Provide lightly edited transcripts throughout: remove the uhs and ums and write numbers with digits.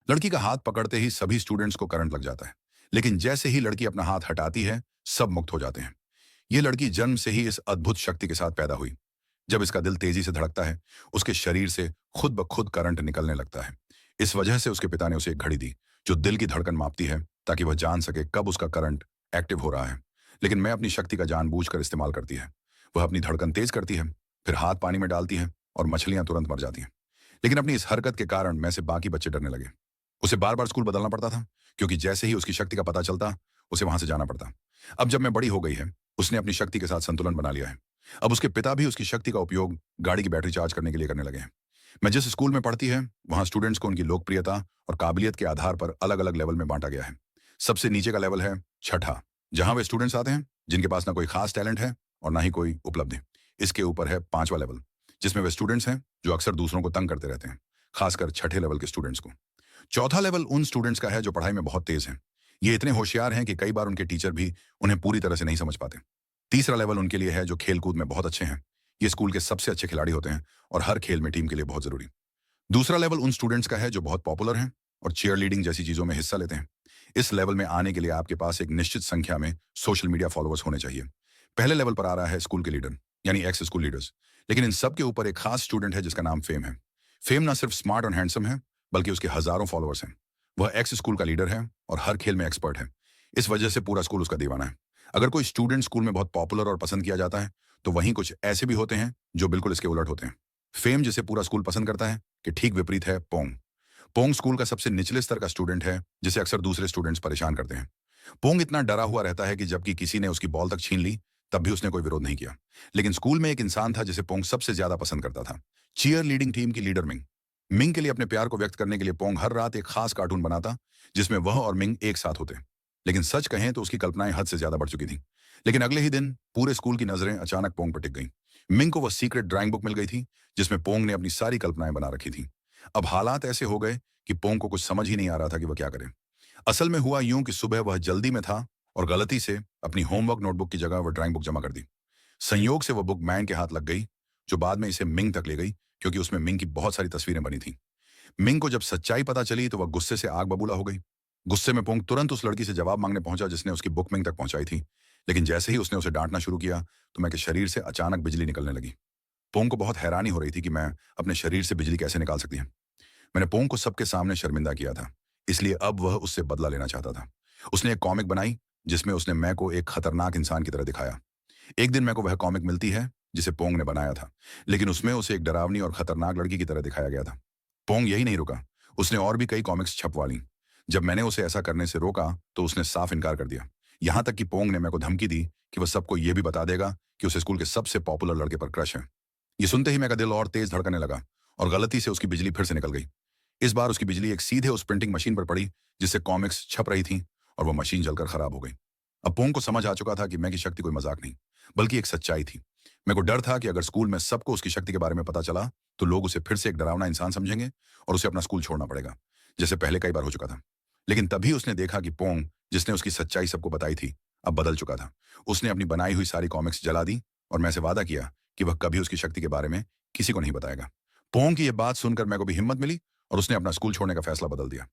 लड़की का हाथ पकड़ते ही सभी स्टूडेंट्स को करंट लग जाता है, लेकिन जैसे ही लड़की अपना हाथ हटाती है, सब मुक्त हो जाते हैं। ये लड़की जन्म से ही इस अद्भुत शक्ति के साथ पैदा हुई। जब इसका दिल तेजी से धड़कता है, उसके शरीर से खुद ब खुद करंट निकलने लगता है। इस वजह से उसके पिता ने उसे एक घड़ी दी, जो दिल की धड़कन मापती है, ताकि वह जान सके कब उसका करंट एक्टिव हो रहा है। लेकिन मैं अपनी शक्ति का जानबूझकर इस्तेमाल करती है। वह अपनी धड़कन तेज करती है, फिर हाथ पानी में डालती है और मछलियां तुरंत मर जाती हैं। लेकिन अपनी इस हरकत के कारण मैं से बाकी बच्चे डरने लगे। उसे बार बार स्कूल बदलना पड़ता था, क्योंकि जैसे ही उसकी शक्ति का पता चलता, उसे वहां से जाना पड़ता। अब जब मैं बड़ी हो गई है, उसने अपनी शक्ति के साथ संतुलन बना लिया है। अब उसके पिता भी उसकी शक्ति का उपयोग गाड़ी की बैटरी चार्ज करने के लिए करने लगे हैं। मैं जिस स्कूल में पढ़ती है, वहां स्टूडेंट्स को उनकी लोकप्रियता और काबिलियत के आधार पर अलग अलग लेवल में बांटा गया है। सबसे नीचे का लेवल है छठा, जहां वे स्टूडेंट्स आते हैं जिनके पास ना कोई खास टैलेंट है और ना ही कोई उपलब्धि। इसके ऊपर है पांचवा लेवल, जिसमें वे स्टूडेंट्स हैं जो अक्सर दूसरों को तंग करते रहते हैं, खासकर छठे लेवल के स्टूडेंट्स को। चौथा लेवल उन स्टूडेंट्स का है जो पढ़ाई में बहुत तेज हैं। ये इतने होशियार हैं कि कई बार उनके टीचर भी उन्हें पूरी तरह से नहीं समझ पाते। तीसरा लेवल उनके लिए है जो खेलकूद में बहुत अच्छे हैं। ये स्कूल के सबसे अच्छे खिलाड़ी होते हैं और हर खेल में टीम के लिए बहुत जरूरी। दूसरा लेवल उन स्टूडेंट्स का है जो बहुत पॉपुलर हैं और चीयर लीडिंग जैसी चीजों में हिस्सा लेते हैं। इस लेवल में आने के लिए आपके पास एक निश्चित संख्या में सोशल मीडिया फॉलोअर्स होने चाहिए। पहले लेवल पर आ रहा है स्कूल के लीडर, यानी एक्स स्कूल लीडर्स। लेकिन इन सब के ऊपर एक खास स्टूडेंट है जिसका नाम फेम है। फेम ना सिर्फ स्मार्ट और हैंडसम है, बल्कि उसके हजारों फॉलोअर्स हैं। वह एक्स स्कूल का लीडर है और हर खेल में एक्सपर्ट है। इस वजह से पूरा स्कूल उसका दीवाना है। अगर कोई स्टूडेंट स्कूल में बहुत पॉपुलर और पसंद किया जाता है, तो वहीं कुछ ऐसे भी होते हैं जो बिल्कुल इसके उलट होते हैं। फेम जिसे पूरा स्कूल पसंद करता है, कि ठीक विपरीत है पोंग। पोंग स्कूल का सबसे निचले स्तर का स्टूडेंट है, जिसे अक्सर दूसरे स्टूडेंट्स परेशान करते हैं। पोंग इतना डरा हुआ रहता है कि जबकि किसी ने उसकी बॉल तक छीन ली, तब भी उसने कोई विरोध नहीं किया। लेकिन स्कूल में एक इंसान था जिसे पोंग सबसे ज्यादा पसंद करता था, चीयर लीडिंग टीम की लीडर मिंग। मिंग के लिए अपने प्यार को व्यक्त करने के लिए पोंग हर रात एक खास कार्टून बनाता, जिसमें वह और मिंग एक साथ होते। लेकिन सच कहें तो उसकी कल्पनाएं हद से ज्यादा बढ़ चुकी थी। लेकिन अगले ही दिन पूरे स्कूल की नजरें अचानक पोंग पर टिक गईं। मिंग को वह सीक्रेट ड्राइंग बुक मिल गई थी, जिसमें पोंग ने अपनी सारी कल्पनाएं बना रखी थी। अब हालात ऐसे हो गए कि पोंग को कुछ समझ ही नहीं आ रहा था कि वह क्या करे। असल में हुआ यूं कि सुबह वह जल्दी में था और गलती से अपनी होमवर्क नोटबुक की जगह वह ड्राइंग बुक जमा कर दी। संयोग से वह बुक मैन के हाथ लग गई, जो बाद में इसे मिंग तक ले गई, क्योंकि उसमें मिंग की बहुत सारी तस्वीरें बनी थी। मिंग को जब सच्चाई पता चली तो वह गुस्से से आग बबूला हो गई। गुस्से में पोंग तुरंत उस लड़की से जवाब मांगने पहुंचा जिसने उसकी बुक मिंग तक पहुंचाई थी। लेकिन जैसे ही उसने उसे डांटना शुरू किया, तो मैं के शरीर से अचानक बिजली निकलने लगी। पोंग को बहुत हैरानी हो रही थी कि मैं अपने शरीर से बिजली कैसे निकाल सकती है। मैंने पोंग को सबके सामने शर्मिंदा किया था, इसलिए अब वह उससे बदला लेना चाहता था। उसने एक कॉमिक बनाई, जिसमें उसने मैं को एक खतरनाक इंसान की तरह दिखाया। एक दिन मैं को वह कॉमिक मिलती है जिसे पोंग ने बनाया था, लेकिन उसमें उसे एक डरावनी और खतरनाक लड़की की तरह दिखाया गया था। पोंग यही नहीं रुका, उसने और भी कई कॉमिक्स छपवा ली। जब मैंने उसे ऐसा करने से रोका, तो उसने साफ इनकार कर दिया। यहां तक कि पोंग ने मेरे को धमकी दी कि वह सबको यह भी बता देगा कि उसे स्कूल के सबसे पॉपुलर लड़के पर क्रश है। ये सुनते ही मेरा दिल और तेज धड़कने लगा और गलती से उसकी बिजली फिर से निकल गई। इस बार उसकी बिजली एक सीधे उस प्रिंटिंग मशीन पर पड़ी जिससे कॉमिक्स छप रही थी, और वह मशीन जलकर खराब हो गई। अब पोंग को समझ आ चुका था कि मैं की शक्ति कोई मजाक नहीं, बल्कि एक सच्चाई थी। मेरे को डर था कि अगर स्कूल में सबको उसकी शक्ति के बारे में पता चला, तो लोग उसे फिर से एक डरावना इंसान समझेंगे और उसे अपना स्कूल छोड़ना पड़ेगा, जैसे पहले कई बार हो चुका था। लेकिन तभी उसने देखा कि पोंग, जिसने उसकी सच्चाई सबको बताई थी, अब बदल चुका था। उसने अपनी बनाई हुई सारी कॉमिक्स जला दी और मैं से वादा किया कि वह कभी उसकी शक्ति के बारे में किसी को नहीं बताएगा। पोंग की यह बात सुनकर मेरे को भी हिम्मत मिली और उसने अपना स्कूल छोड़ने का फैसला बदल दिया।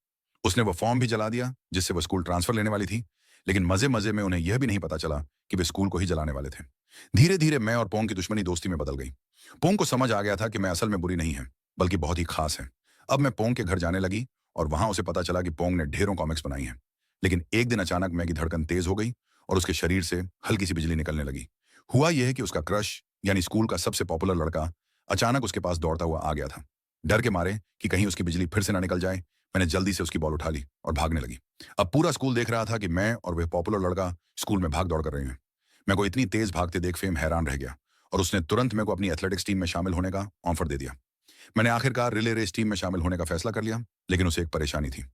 उसने वो फॉर्म भी जला दिया जिससे वो स्कूल ट्रांसफर लेने वाली थी। लेकिन मजे मजे में उन्हें यह भी नहीं पता चला कि वे स्कूल को ही जलाने वाले थे। धीरे धीरे मैं और पोंग की दुश्मनी दोस्ती में बदल गई। पोंग को समझ आ गया था कि मैं असल में बुरी नहीं है, बल्कि बहुत ही खास है। अब मैं पोंग के घर जाने लगी और वहां उसे पता चला कि पोंग ने ढेरों कॉमिक्स बनाई हैं। लेकिन एक दिन अचानक मैं की धड़कन तेज हो गई और उसके शरीर से हल्की सी बिजली निकलने लगी। हुआ यह है कि उसका क्रश, यानी स्कूल का सबसे पॉपुलर लड़का, अचानक उसके पास दौड़ता हुआ आ गया था। डर के मारे कि कहीं उसकी बिजली फिर से ना निकल जाए, मैंने जल्दी से उसकी बॉल उठा ली और भागने लगी। अब पूरा स्कूल देख रहा था कि मैं और वह पॉपुलर लड़का स्कूल में भाग दौड़ कर रहे हैं। मैं को इतनी तेज भागते देख फेम हैरान रह गया और उसने तुरंत मेरे को अपनी एथलेटिक्स टीम में शामिल होने का ऑफर दे दिया। मैंने आखिरकार रिले रेस टीम में शामिल होने का फैसला कर लिया, लेकिन उसे एक परेशानी थी।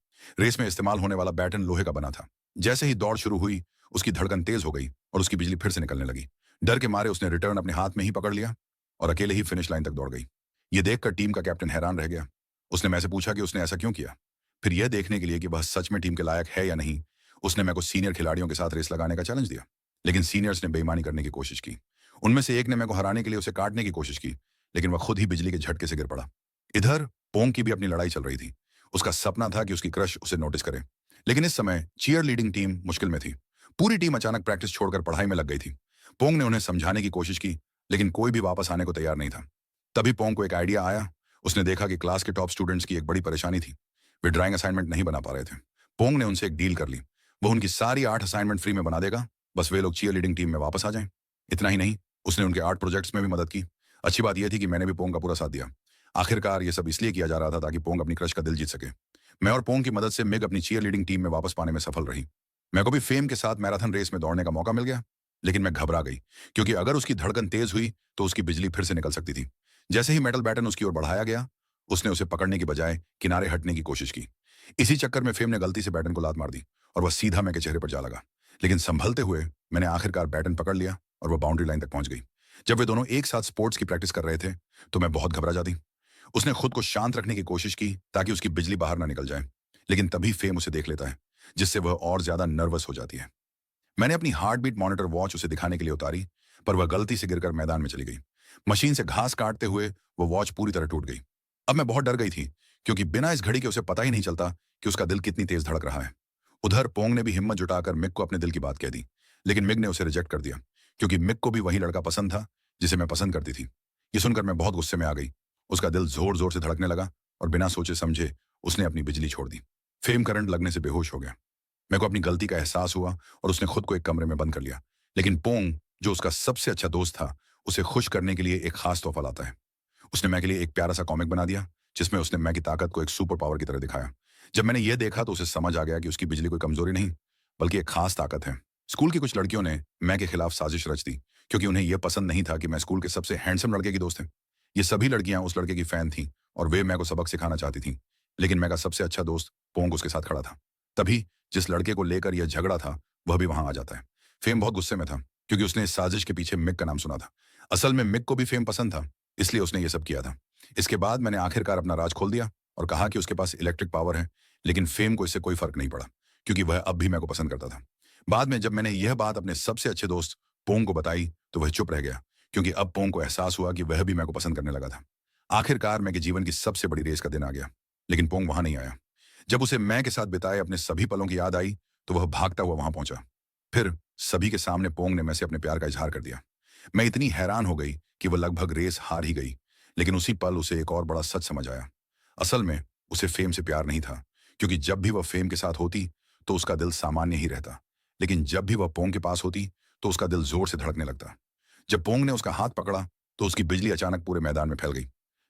रेस में इस्तेमाल होने वाला बैटन लोहे का बना था। जैसे ही दौड़ शुरू हुई, उसकी धड़कन तेज हो गई और उसकी बिजली फिर से निकलने लगी। डर के मारे उसने रिटर्न अपने हाथ में ही पकड़ लिया और अकेले ही फिनिश लाइन तक दौड़ गई। ये देखकर टीम का कैप्टन हैरान रह गया। उसने मैं से पूछा कि उसने ऐसा क्यों किया। फिर यह देखने के लिए कि वह सच में टीम के लायक है या नहीं, उसने मेरे को सीनियर खिलाड़ियों के साथ रेस लगाने का चैलेंज दिया। लेकिन सीनियर्स ने बेईमानी करने की कोशिश की। उनमें से एक ने मेरे को हराने के लिए उसे काटने की कोशिश की, लेकिन वह खुद ही बिजली के झटके से गिर पड़ा। इधर पोंग की भी अपनी लड़ाई चल रही थी। उसका सपना था कि उसकी क्रश उसे नोटिस करे। लेकिन इस समय चीयर लीडिंग टीम मुश्किल में थी। पूरी टीम अचानक प्रैक्टिस छोड़कर पढ़ाई में लग गई थी। पोंग ने उन्हें समझाने की कोशिश की, लेकिन कोई भी वापस आने को तैयार नहीं था। तभी पोंग को एक आइडिया आया। उसने देखा कि क्लास के टॉप स्टूडेंट्स की एक बड़ी परेशानी थी। वे ड्राइंग असाइनमेंट नहीं बना पा रहे थे। पोंग ने उनसे एक डील कर ली। वो उनकी सारी 8 असाइनमेंट फ्री में बना देगा, बस वे लोग चीयर लीडिंग टीम में वापस आ जाएं। इतना ही नहीं, उसने उनके आर्ट प्रोजेक्ट्स में भी मदद की। अच्छी बात यह थी कि मैंने भी पोंग का पूरा साथ दिया। आखिरकार ये सब इसलिए किया जा रहा था ताकि पोंग अपनी क्रश का दिल जीत सके। मैं और पोंग की मदद से मिग अपनी चीयर लीडिंग टीम में वापस पाने में सफल रही। मेरे को भी फेम के साथ मैराथन रेस में दौड़ने का मौका मिल गया, लेकिन मैं घबरा गई, क्योंकि अगर उसकी धड़कन तेज हुई तो उसकी बिजली फिर से निकल सकती थी। जैसे ही मेटल बैटन उसकी ओर बढ़ाया गया, उसने उसे पकड़ने की बजाय किनारे हटने की कोशिश की। इसी चक्कर में फेम ने गलती से बैटन को लात मार दी और वह सीधा मैं के चेहरे पर जा लगा। लेकिन संभलते हुए मैंने आखिरकार बैटन पकड़ लिया और वह बाउंड्री लाइन तक पहुंच गई। जब वे दोनों एक साथ स्पोर्ट्स की प्रैक्टिस कर रहे थे तो मैं बहुत घबरा जाती। उसने खुद को शांत रखने की कोशिश की ताकि उसकी बिजली बाहर ना निकल जाए, लेकिन तभी फेम उसे देख लेता है, जिससे वह और ज्यादा नर्वस हो जाती है। मैंने अपनी हार्ट बीट मॉनिटर वॉच उसे दिखाने के लिए उतारी, पर वह गलती से गिरकर मैदान में चली गई। मशीन से घास काटते हुए वह वॉच पूरी तरह टूट गई। अब मैं बहुत डर गई थी, क्योंकि बिना इस घड़ी के उसे पता ही नहीं चलता कि उसका दिल कितनी तेज धड़क रहा है। उधर पोंग ने भी हिम्मत जुटाकर मिग को अपने दिल की बात कह दी, लेकिन मिग ने उसे रिजेक्ट कर दिया, क्योंकि मिग को भी वही लड़का पसंद था जिसे मैं पसंद करती थी। ये सुनकर मैं बहुत गुस्से में आ गई। उसका दिल जोर जोर से धड़कने लगा और बिना सोचे समझे उसने अपनी बिजली छोड़ दी। फेम करंट लगने से बेहोश हो गया। मेरे को अपनी गलती का एहसास हुआ और उसने खुद को एक कमरे में बंद कर लिया। लेकिन पोंग, जो उसका सबसे अच्छा दोस्त था, उसे खुश करने के लिए एक खास तोहफा लाता है। उसने मैं के लिए एक प्यारा सा कॉमिक बना दिया, जिसमें उसने मैं की ताकत को एक सुपर पावर की तरह दिखाया। जब मैंने ये देखा तो उसे समझ आ गया कि उसकी बिजली कोई कमजोरी नहीं, बल्कि एक खास ताकत है। स्कूल की कुछ लड़कियों ने मैं के खिलाफ साजिश रच दी, क्योंकि उन्हें यह पसंद नहीं था कि मैं स्कूल के सबसे हैंडसम लड़के की दोस्त है। ये सभी लड़कियां उस लड़के की फैन थीं और वे मैं को सबक सिखाना चाहती थीं। लेकिन मैं का सबसे अच्छा दोस्त पोंग उसके साथ खड़ा था। तभी जिस लड़के को लेकर यह झगड़ा था, वह भी वहां आ जाता है। फेम बहुत गुस्से में था, क्योंकि उसने इस साजिश के पीछे मिग का नाम सुना था। असल में मिग को भी फेम पसंद था, इसलिए उसने ये सब किया था। इसके बाद मैंने आखिरकार अपना राज खोल दिया और कहा कि उसके पास इलेक्ट्रिक पावर है, लेकिन फेम को इससे कोई फर्क नहीं पड़ा, क्योंकि वह अब भी मैं को पसंद करता था। बाद में जब मैंने यह बात अपने सबसे अच्छे दोस्त पोंग को बताई तो वह चुप रह गया, क्योंकि अब पोंग को एहसास हुआ कि वह भी मैं को पसंद करने लगा था। आखिरकार मैं के जीवन की सबसे बड़ी रेस का दिन आ गया, लेकिन पोंग वहां नहीं आया। जब उसे मैं के साथ बिताए अपने सभी पलों की याद आई तो वह भागता हुआ वहां पहुंचा। फिर सभी के सामने पोंग ने मैं से अपने प्यार का इजहार कर दिया। मैं इतनी हैरान हो गई कि वह लगभग रेस हार ही गई। लेकिन उसी पल उसे एक और बड़ा सच समझ आया। असल में उसे फेम से प्यार नहीं था, क्योंकि जब भी वह फेम के साथ होती तो उसका दिल सामान्य ही रहता, लेकिन जब भी वह पोंग के पास होती तो उसका दिल जोर से धड़कने लगता। जब पोंग ने उसका हाथ पकड़ा तो उसकी बिजली अचानक पूरे मैदान में फैल गई।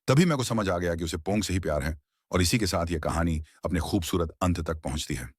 तभी मेरे को समझ आ गया कि उसे पोंग से ही प्यार है, और इसी के साथ यह कहानी अपने खूबसूरत अंत तक पहुंचती है।